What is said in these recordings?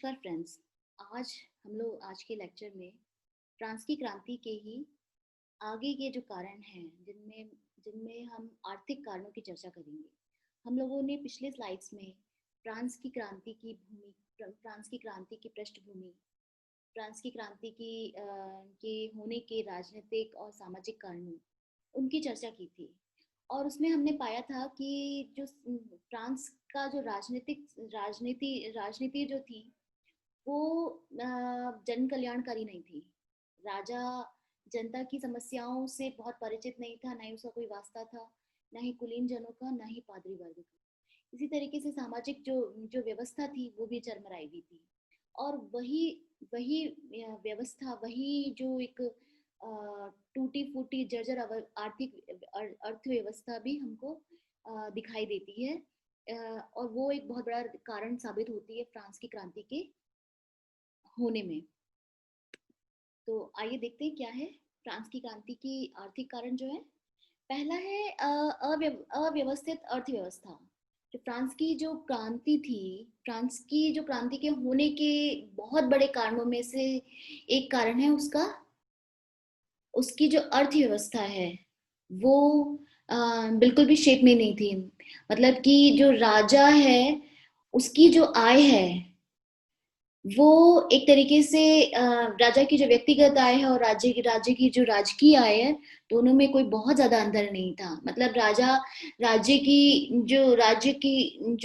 नमस्कार फ्रेंड्स। आज के लेक्चर में फ्रांस की क्रांति के ही आगे के जो कारण हैं जिनमें जिनमें हम आर्थिक कारणों की चर्चा करेंगे। हम लोगों ने पिछले स्लाइड्स में फ्रांस की क्रांति की पृष्ठभूमि, फ्रांस की क्रांति के होने के राजनीतिक और सामाजिक कारणों उनकी चर्चा की थी। और उसमें हमने पाया था कि जो फ्रांस का जो राजनीति जो थी वो जन कल्याणकारी नहीं थी। राजा जनता की समस्याओं से बहुत परिचित नहीं था, ना ही उसका कोई वास्ता था, ना ही कुलीन जनों का, ना ही पादरी वर्ग का। इसी तरीके से सामाजिक जो जो व्यवस्था थी वो भी चरमराई हुई थी। और वही वही व्यवस्था, वही जो एक टूटी फूटी जर्जर आर्थिक अर्थव्यवस्था भी हमको दिखाई देती है। और वो एक बहुत बड़ा कारण साबित होती है फ्रांस की क्रांति के होने में। तो आइए देखते हैं क्या है फ्रांस की क्रांति की आर्थिक कारण जो है। पहला है अव्यवस्थित अर्थव्यवस्था। जो फ्रांस की जो क्रांति थी, फ्रांस की जो क्रांति के होने के बहुत बड़े कारणों में से एक कारण है उसकी जो अर्थव्यवस्था है वो बिल्कुल भी शेप में नहीं थी। मतलब कि जो राजा है उसकी जो आय है वो एक तरीके से राजा की जो व्यक्तिगत आय है और राज्य की जो राजकीय आय है, दोनों में कोई बहुत ज्यादा अंतर नहीं था। मतलब राज्य की जो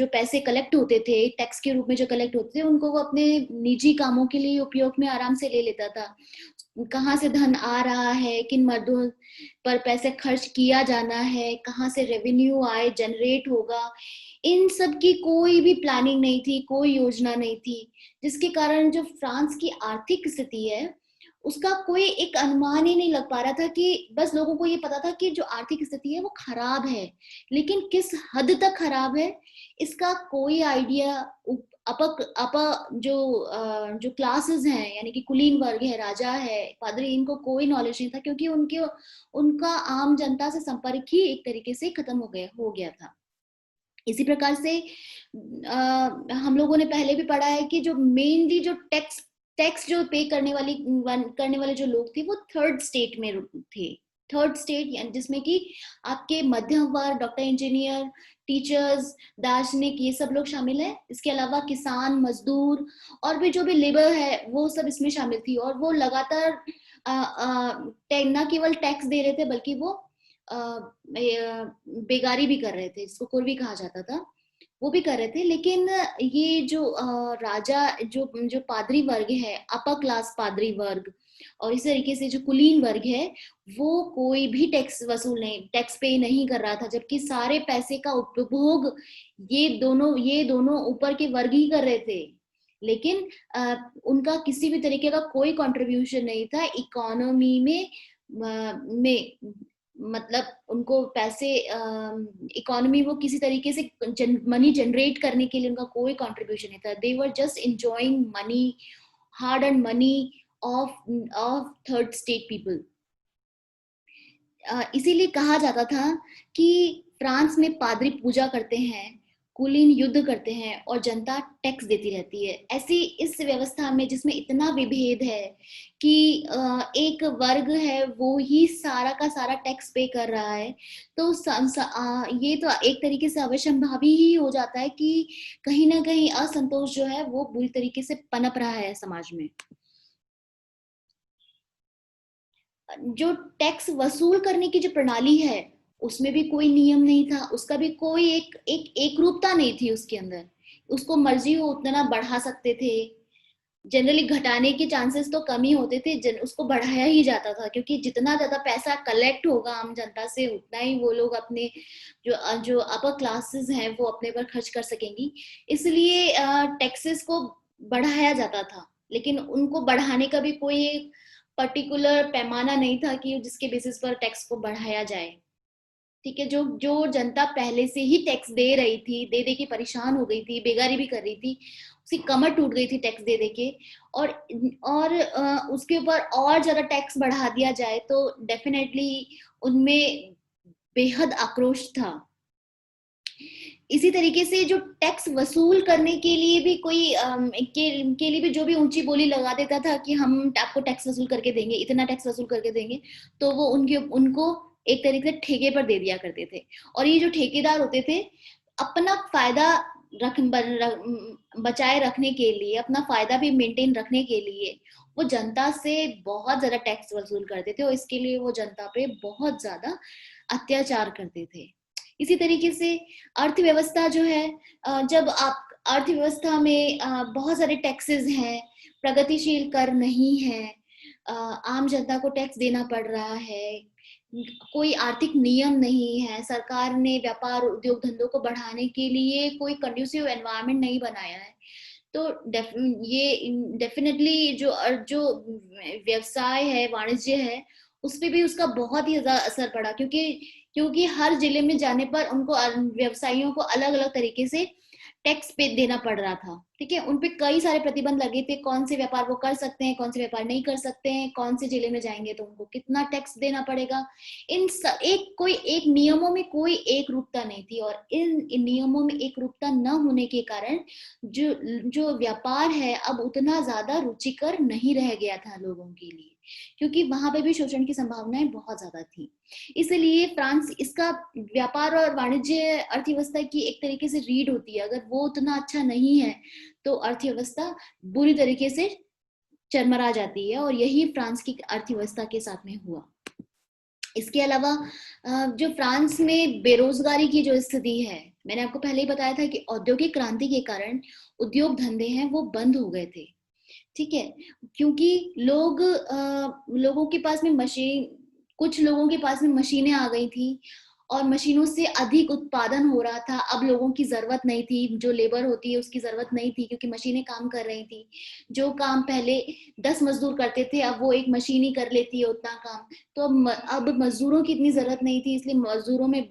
पैसे कलेक्ट होते थे, टैक्स के रूप में जो कलेक्ट होते थे, उनको वो अपने निजी कामों के लिए उपयोग में आराम से ले लेता था। कहाँ से धन आ रहा है, किन मर्दों पर पैसे खर्च किया जाना है, कहाँ से रेवेन्यू आय जनरेट होगा, इन सब की कोई भी प्लानिंग नहीं थी, कोई योजना नहीं थी। जिसके कारण जो फ्रांस की आर्थिक स्थिति है उसका कोई एक अनुमान ही नहीं लग पा रहा था। कि बस लोगों को ये पता था कि जो आर्थिक स्थिति है वो खराब है, लेकिन किस हद तक खराब है इसका कोई आइडिया जो क्लासेस हैं, यानी कि कुलीन वर्ग है, राजा है, पादरी, इनको कोई नॉलेज नहीं था, क्योंकि उनका आम जनता से संपर्क ही एक तरीके से खत्म हो गया था। इसी प्रकार से हम लोगों ने पहले भी पढ़ा है कि जो मेनली जो टैक्स जो पे करने वाले जो लोग थे वो थर्ड स्टेट में थे। थर्ड स्टेट जिसमें कि आपके मध्यम वर्ग, डॉक्टर, इंजीनियर, टीचर्स, दार्शनिक, ये सब लोग शामिल है। इसके अलावा किसान, मजदूर और भी जो भी लेबर है वो सब इसमें शामिल थी। और वो लगातार न केवल टैक्स दे रहे थे बल्कि वो बेगारी भी कर रहे थे, जिसको कुर्वी कहा जाता था, वो भी कर रहे थे। लेकिन ये जो राजा जो पादरी वर्ग है, अपर क्लास पादरी वर्ग, और इस तरीके से जो कुलीन वर्ग है, वो कोई भी टैक्स पे नहीं कर रहा था, जबकि सारे पैसे का उपभोग ये दोनों ऊपर के वर्ग ही कर रहे थे। लेकिन उनका किसी भी तरीके का कोई कंट्रीब्यूशन नहीं था इकोनॉमी में। मतलब उनको पैसे इकोनॉमी वो किसी तरीके से मनी जनरेट करने के लिए उनका कोई कंट्रीब्यूशन नहीं था। They were just enjoying money, hard earn money of third state people. इसीलिए कहा जाता था कि फ्रांस में पादरी पूजा करते हैं, कुलीन युद्ध करते हैं और जनता टैक्स देती रहती है। ऐसी इस व्यवस्था में जिसमें इतना विभेद है कि एक वर्ग है वो ही सारा का सारा टैक्स पे कर रहा है, तो ये तो एक तरीके से अवश्यंभावी ही हो जाता है कि कहीं ना कहीं असंतोष जो है वो बुरी तरीके से पनप रहा है समाज में। जो टैक्स वसूल करने की जो प्रणाली है उसमें भी कोई नियम नहीं था, उसका भी कोई एक रूपता नहीं थी उसके अंदर। उसको मर्जी हो उतना बढ़ा सकते थे, जनरली घटाने के चांसेस तो कम ही होते थे, उसको बढ़ाया ही जाता था, क्योंकि जितना ज्यादा पैसा कलेक्ट होगा आम जनता से उतना ही वो लोग अपने जो अपर क्लासेस हैं वो अपने पर खर्च कर सकेंगी। इसलिए टैक्सेस को बढ़ाया जाता था, लेकिन उनको बढ़ाने का भी कोई पर्टिकुलर पैमाना नहीं था कि जिसके बेसिस पर टैक्स को बढ़ाया जाए। ठीक है, जो जो जनता पहले से ही टैक्स दे रही थी, दे दे के परेशान हो गई थी, बेगारी भी कर रही थी, उसकी कमर टूट गई थी टैक्स दे दे के, और उसके ऊपर और ज्यादा टैक्स बढ़ा दिया जाए तो डेफिनेटली उनमें बेहद आक्रोश था। इसी तरीके से जो टैक्स वसूल करने के लिए भी कोई के लिए भी जो भी ऊंची बोली लगा देता था कि हम आपको टैक्स वसूल करके देंगे, इतना टैक्स वसूल करके देंगे, तो वो उनको एक तरीके से ठेके पर दे दिया करते थे। और ये जो ठेकेदार होते थे, अपना फायदा बचाए रखने के लिए, अपना फायदा भी मेंटेन रखने के लिए वो जनता से बहुत ज्यादा टैक्स वसूल करते थे, और इसके लिए वो जनता पे बहुत ज्यादा अत्याचार करते थे। इसी तरीके से अर्थव्यवस्था जो है, जब आप अर्थव्यवस्था में बहुत सारे टैक्सेस हैं, प्रगतिशील कर नहीं है, आम जनता को टैक्स देना पड़ रहा है, कोई आर्थिक नियम नहीं है, सरकार ने व्यापार उद्योग धंधों को बढ़ाने के लिए कोई कंड्यूसिव एनवायरनमेंट नहीं बनाया है, तो ये डेफिनेटली जो व्यवसाय है, वाणिज्य है, उस पे भी उसका बहुत ही ज्यादा असर पड़ा, क्योंकि हर जिले में जाने पर उनको व्यवसायियों को अलग अलग तरीके से टैक्स पे देना पड़ रहा था। ठीक है, उनपे कई सारे प्रतिबंध लगे थे, कौन से व्यापार वो कर सकते हैं, कौन से व्यापार नहीं कर सकते हैं, कौन से जिले में जाएंगे तो उनको कितना टैक्स देना पड़ेगा। कोई एक नियमों में कोई एक रूपता नहीं थी, और इन नियमों में एक रूपता न होने के कारण जो जो व्यापार है अब उतना ज्यादा रुचिकर नहीं रह गया था लोगों के लिए, क्योंकि वहां पे भी शोषण की संभावनाएं बहुत ज्यादा थी। इसलिए फ्रांस, इसका व्यापार और वाणिज्य अर्थव्यवस्था की एक तरीके से रीढ़ होती है, अगर वो उतना अच्छा नहीं है तो अर्थव्यवस्था बुरी तरीके से चरमरा जाती है, और यही फ्रांस की अर्थव्यवस्था के साथ में हुआ। इसके अलावा जो फ्रांस में बेरोजगारी की जो स्थिति है, मैंने आपको पहले ही बताया था कि औद्योगिक क्रांति के कारण उद्योग धंधे हैं वो बंद हो गए थे। ठीक है, क्योंकि लोगों के पास में मशीन कुछ लोगों के पास में मशीनें आ गई थी, और मशीनों से अधिक उत्पादन हो रहा था। अब लोगों की जरूरत नहीं थी, जो लेबर होती है उसकी जरूरत नहीं थी, क्योंकि मशीनें काम कर रही थी। जो काम पहले 10 मजदूर करते थे, अब वो एक मशीन ही कर लेती है उतना काम। तो अब मजदूरों की इतनी जरूरत नहीं थी, इसलिए मजदूरों में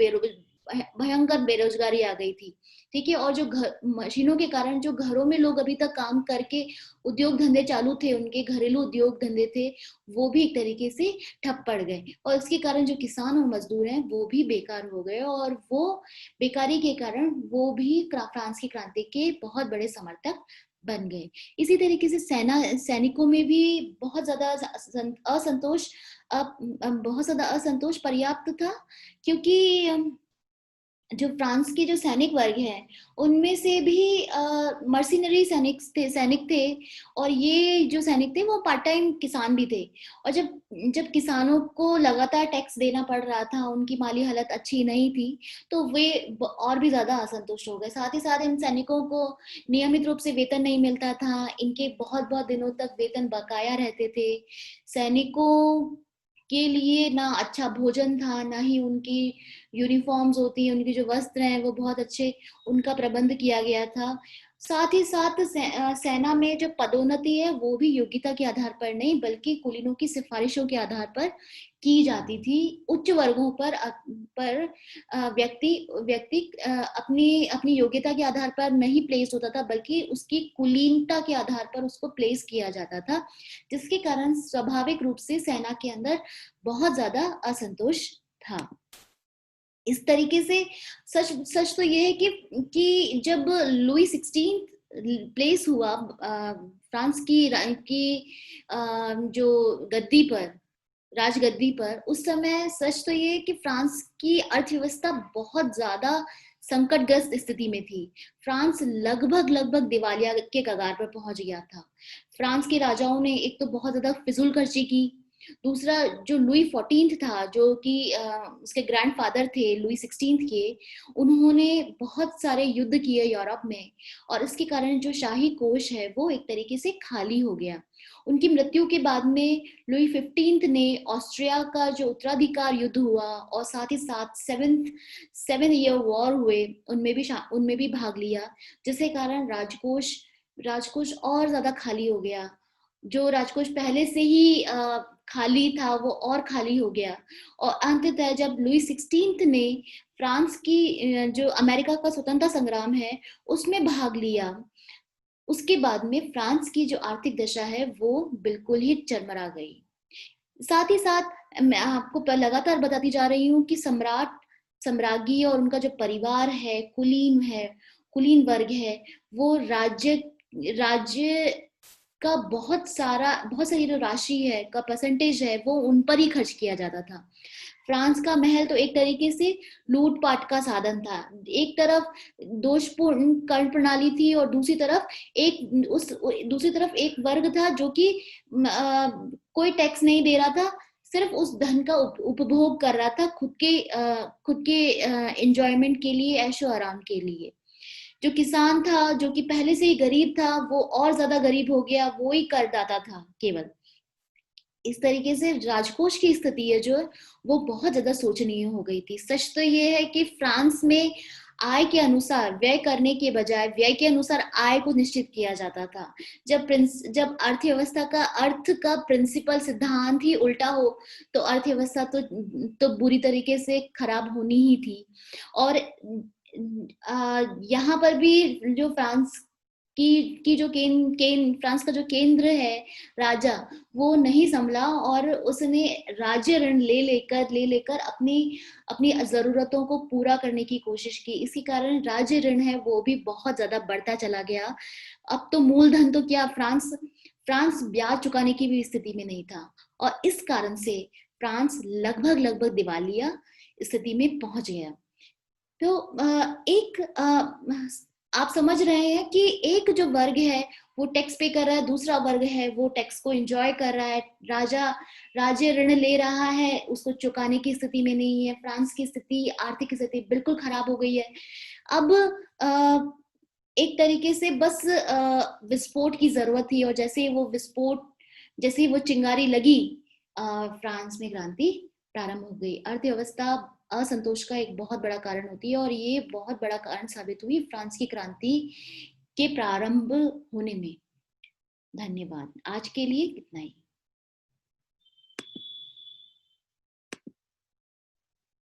भयंकर बेरोजगारी आ गई थी। ठीक है, और जो मशीनों के कारण जो घरों में लोग अभी तक काम करके उद्योग धंधे चालू थे, उनके घरेलू उद्योग धंधे थे, वो भी एक तरीके से ठप पड़ गए, और इसके कारण जो किसान और मजदूर हैं वो भी बेकार हो गए, और वो बेकारी के कारण वो भी फ्रांस की क्रांति के बहुत बड़े समर्थक बन गए। इसी तरीके से सैनिकों में भी बहुत ज्यादा असंतोष बहुत ज्यादा असंतोष पर्याप्त था, क्योंकि जो फ्रांस के जो सैनिक वर्ग है उनमें से भी मर्सिनरी सैनिक थे, और ये जो सैनिक थे वो पार्ट टाइम किसान भी थे। और जब जब किसानों को लगातार टैक्स देना पड़ रहा था, उनकी माली हालत अच्छी नहीं थी, तो वे और भी ज्यादा असंतुष्ट हो गए। साथ ही साथ इन सैनिकों को नियमित रूप से वेतन नहीं मिलता था, इनके बहुत बहुत दिनों तक वेतन बकाया रहते थे। सैनिकों के लिए ना अच्छा भोजन था, ना ही उनकी यूनिफॉर्म्स होती हैं, उनके जो वस्त्र हैं वो बहुत अच्छे उनका प्रबंध किया गया था। साथ ही साथ सेना में जो पदोन्नति है वो भी योग्यता के आधार पर नहीं, बल्कि कुलीनों की सिफारिशों के आधार पर की जाती थी। उच्च वर्गों पर व्यक्ति व्यक्ति अपनी अपनी योग्यता के आधार पर नहीं प्लेस होता था, बल्कि उसकी कुलीनता के आधार पर उसको प्लेस किया जाता था, जिसके कारण स्वाभाविक रूप से सेना के अंदर बहुत ज्यादा असंतोष था। इस तरीके से सच सच तो ये है कि जब लुई 16 प्लेस हुआ फ्रांस जो गद्दी पर राजगद्दी पर, उस समय सच तो ये कि फ्रांस की अर्थव्यवस्था बहुत ज्यादा संकटग्रस्त स्थिति में थी। फ्रांस लगभग लगभग दिवालिया के कगार पर पहुंच गया था। फ्रांस के राजाओं ने एक तो बहुत ज्यादा फिजूल खर्ची की, दूसरा जो लुई 14 था, जो कि उसके ग्रैंडफादर थे लुई 16 के, उन्होंने बहुत सारे युद्ध किए यूरोप में, और इसके कारण जो शाही कोष है वो एक तरीके से खाली हो गया। उनकी मृत्यु के बाद में लुई 15 ने ऑस्ट्रिया का जो उत्तराधिकार युद्ध हुआ, और साथ ही साथ सेवन ईयर वॉर हुए, उनमें भी भाग लिया, जिसके कारण राजकोष और ज्यादा खाली हो गया। जो राजकोष पहले से ही खाली था वो और खाली हो गया, और अंततः जब लुई 16 ने फ्रांस की जो अमेरिका का स्वतंत्रता संग्राम है उसमें भाग लिया, उसके बाद में फ्रांस की जो आर्थिक दशा है वो बिल्कुल ही चरमरा गई। साथ ही साथ मैं आपको लगातार बताती जा रही हूँ कि सम्राट सम्राज्ञी और उनका जो परिवार है, कुलीन वर्ग है, वो राज्य राज्य का बहुत सारी जो राशि है का परसेंटेज है वो उन पर ही खर्च किया जाता था। फ्रांस का महल तो एक तरीके से लूटपाट का साधन था। एक तरफ दोषपूर्ण कर प्रणाली थी और दूसरी तरफ एक वर्ग था जो कि कोई टैक्स नहीं दे रहा था, सिर्फ उस धन का उपभोग कर रहा था खुद के एंजॉयमेंट के लिए, ऐशो आराम के लिए। जो किसान था, जो कि पहले से ही गरीब था, वो और ज्यादा गरीब हो गया, वो ही करदाता था केवल। इस तरीके से राजकोष की स्थिति है जो वो बहुत ज्यादा शोचनीय हो गई थी। सच तो ये है कि फ्रांस में आय के अनुसार व्यय करने के बजाय व्यय के अनुसार आय को निश्चित किया जाता था। जब अर्थव्यवस्था का अर्थ का प्रिंसिपल सिद्धांत ही उल्टा हो तो अर्थव्यवस्था तो बुरी तरीके से खराब होनी ही थी। और यहाँ पर भी जो फ्रांस की जो फ्रांस का जो केंद्र है, राजा, वो नहीं संभला और उसने राज्य ऋण ले लेकर अपनी अपनी जरूरतों को पूरा करने की कोशिश की। इसी कारण राज्य ऋण है वो भी बहुत ज्यादा बढ़ता चला गया। अब तो मूलधन तो क्या, फ्रांस ब्याज चुकाने की भी स्थिति में नहीं था और इस कारण से फ्रांस लगभग दिवालिया स्थिति में पहुंच गया। तो एक आप समझ रहे हैं कि एक जो वर्ग है वो टैक्स पे कर रहा है, दूसरा वर्ग है वो टैक्स को एंजॉय कर रहा है। राज्य ऋण ले रहा है, उसको चुकाने की स्थिति में नहीं है। फ्रांस की स्थिति, आर्थिक स्थिति बिल्कुल खराब हो गई है। अब एक तरीके से बस विस्फोट की जरूरत थी और जैसे ही वो चिंगारी लगी, फ्रांस में क्रांति प्रारंभ हो गई। अर्थव्यवस्था असंतोष का एक बहुत बड़ा कारण होती है और ये बहुत बड़ा कारण साबित हुई फ्रांस की क्रांति के प्रारंभ होने में। धन्यवाद। आज के लिए इतना ही।